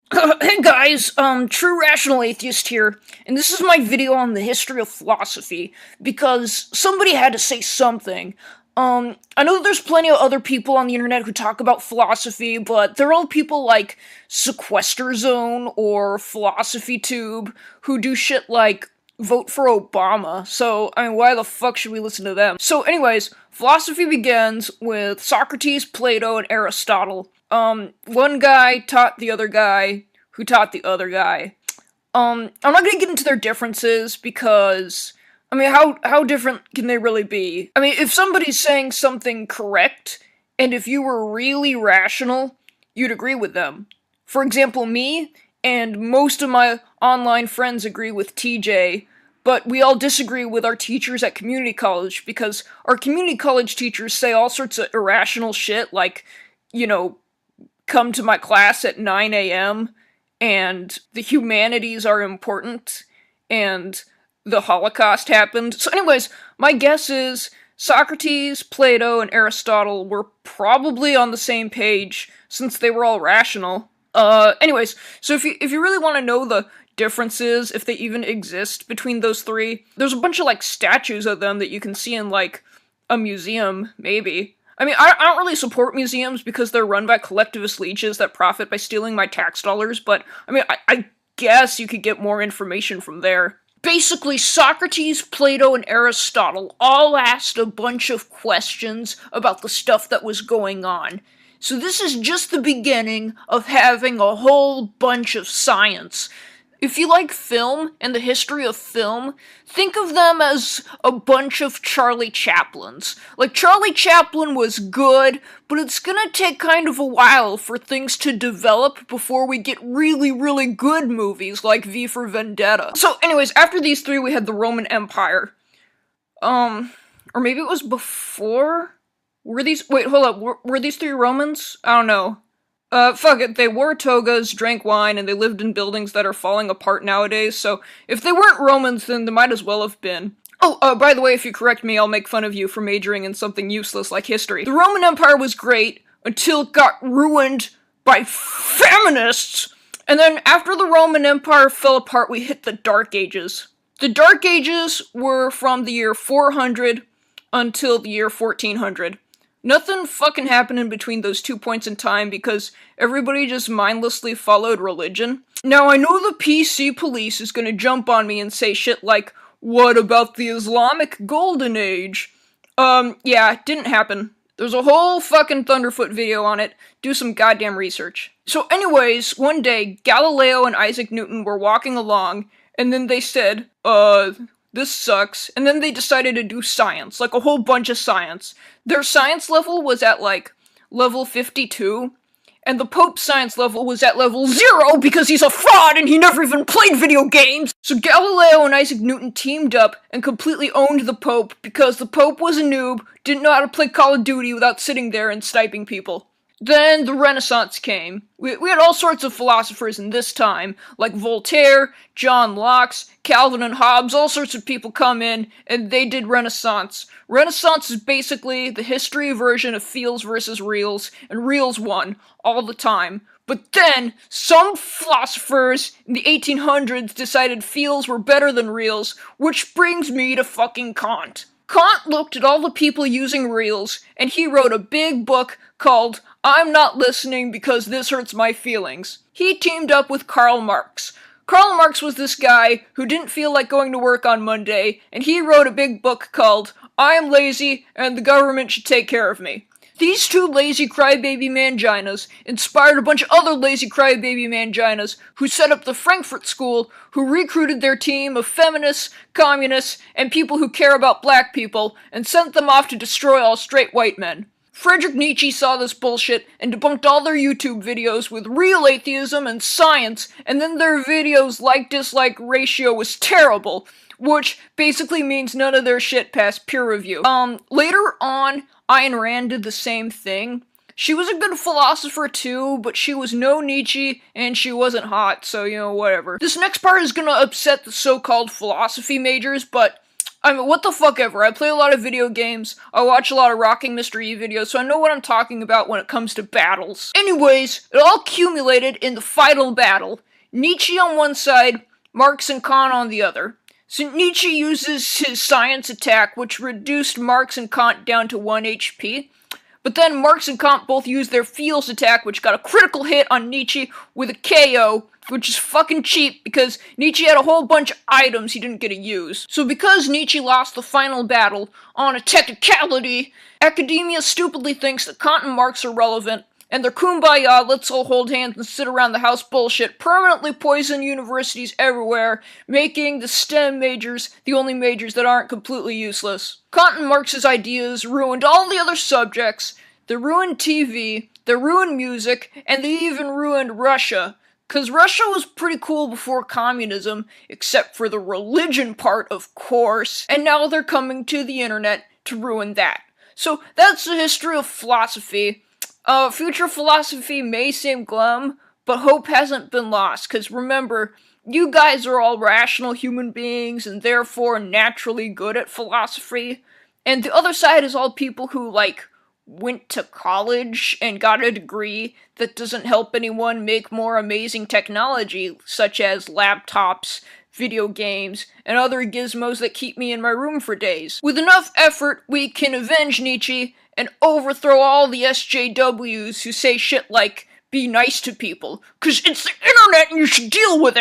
Hey guys, True Rational Atheist here, and this is my video on the history of philosophy, because somebody had to say something. I know that there's plenty of other people on the internet who talk about philosophy, but they're all people like Sequester Zone or Philosophy Tube, who do shit like vote for Obama, so, I mean, why the fuck should we listen to them? So anyways, philosophy begins with Socrates, Plato, and Aristotle. One guy taught the other guy, who taught the other guy. I'm not gonna get into their differences because, I mean, how different can they really be? I mean, if somebody's saying something correct, and if you were really rational, you'd agree with them. For example, me and most of my online friends agree with TJ, but we all disagree with our teachers at community college because our community college teachers say all sorts of irrational shit like, come to my class at 9 a.m. and the humanities are important and the Holocaust happened. So anyways, my guess is Socrates, Plato, and Aristotle were probably on the same page since they were all rational. Anyways, so if you really want to know the differences, if they even exist between those three, there's a bunch of, like, statues of them that you can see in, like, a museum, maybe. I mean, I don't really support museums because they're run by collectivist leeches that profit by stealing my tax dollars, but, I mean, I guess you could get more information from there. Basically, Socrates, Plato, and Aristotle all asked a bunch of questions about the stuff that was going on. So this is just the beginning of having a whole bunch of science. If you like film and the history of film, think of them as a bunch of Charlie Chaplins. Like, Charlie Chaplin was good, but it's gonna take kind of a while for things to develop before we get really, really good movies like V for Vendetta. So anyways, after these three we had the Roman Empire. Or maybe it was before? Wait, hold up, were these three Romans? I don't know. Fuck it, they wore togas, drank wine, and they lived in buildings that are falling apart nowadays, so if they weren't Romans, then they might as well have been. Oh, by the way, if you correct me, I'll make fun of you for majoring in something useless like history. The Roman Empire was great until it got ruined by feminists! And then after the Roman Empire fell apart, we hit the Dark Ages. The Dark Ages were from the year 400 until the year 1400. Nothing fucking happened in between those 2 points in time because everybody just mindlessly followed religion. Now, I know the PC police is gonna jump on me and say shit like, what about the Islamic Golden Age? Yeah, it didn't happen. There's a whole fucking Thunderfoot video on it. Do some goddamn research. So anyways, one day, Galileo and Isaac Newton were walking along, and then they said, this sucks, and then they decided to do science, like a whole bunch of science. Their science level was at, like, level 52, and the Pope's science level was at level 0 because he's a fraud and he never even played video games! So Galileo and Isaac Newton teamed up and completely owned the Pope because the Pope was a noob, didn't know how to play Call of Duty without sitting there and sniping people. Then the Renaissance came. We had all sorts of philosophers in this time, like Voltaire, John Locke, Calvin and Hobbes, all sorts of people come in, and they did Renaissance. Renaissance is basically the history version of feels versus reals, and reals won, all the time. But then, some philosophers in the 1800s decided feels were better than reals, which brings me to fucking Kant. Kant looked at all the people using reels, and he wrote a big book called I'm Not Listening Because This Hurts My Feelings. He teamed up with Karl Marx. Karl Marx was this guy who didn't feel like going to work on Monday, and he wrote a big book called I Am Lazy and the Government Should Take Care of Me. These two lazy crybaby manginas inspired a bunch of other lazy crybaby manginas who set up the Frankfurt School, who recruited their team of feminists, communists, and people who care about black people, and sent them off to destroy all straight white men. Friedrich Nietzsche saw this bullshit and debunked all their YouTube videos with real atheism and science, and then their videos like-dislike ratio was terrible, which basically means none of their shit passed peer review. Later on, Ayn Rand did the same thing. She was a good philosopher too, but she was no Nietzsche, and she wasn't hot, so, whatever. This next part is gonna upset the so-called philosophy majors, but I mean, what the fuck ever. I play a lot of video games, I watch a lot of Rocking Mr. E videos, so I know what I'm talking about when it comes to battles. Anyways, it all accumulated in the final battle. Nietzsche on one side, Marx and Kant on the other. So Nietzsche uses his science attack, which reduced Marx and Kant down to 1 HP. But then Marx and Kant both used their feels attack, which got a critical hit on Nietzsche with a KO, which is fucking cheap because Nietzsche had a whole bunch of items he didn't get to use. So because Nietzsche lost the final battle on a technicality, academia stupidly thinks that Kant and Marx are relevant, and their kumbaya, let's all hold hands and sit around the house bullshit permanently poison universities everywhere, making the STEM majors the only majors that aren't completely useless. Kant and Marx's ideas ruined all the other subjects, they ruined TV, they ruined music, and they even ruined Russia. Cause Russia was pretty cool before communism, except for the religion part, of course, and now they're coming to the internet to ruin that. So that's the history of philosophy. Future philosophy may seem glum, but hope hasn't been lost, because remember, you guys are all rational human beings and therefore naturally good at philosophy, and the other side is all people who, went to college and got a degree that doesn't help anyone make more amazing technology, such as laptops, video games, and other gizmos that keep me in my room for days. With enough effort, we can avenge Nietzsche and overthrow all the SJWs who say shit like, be nice to people, 'cause it's the internet and you should deal with it!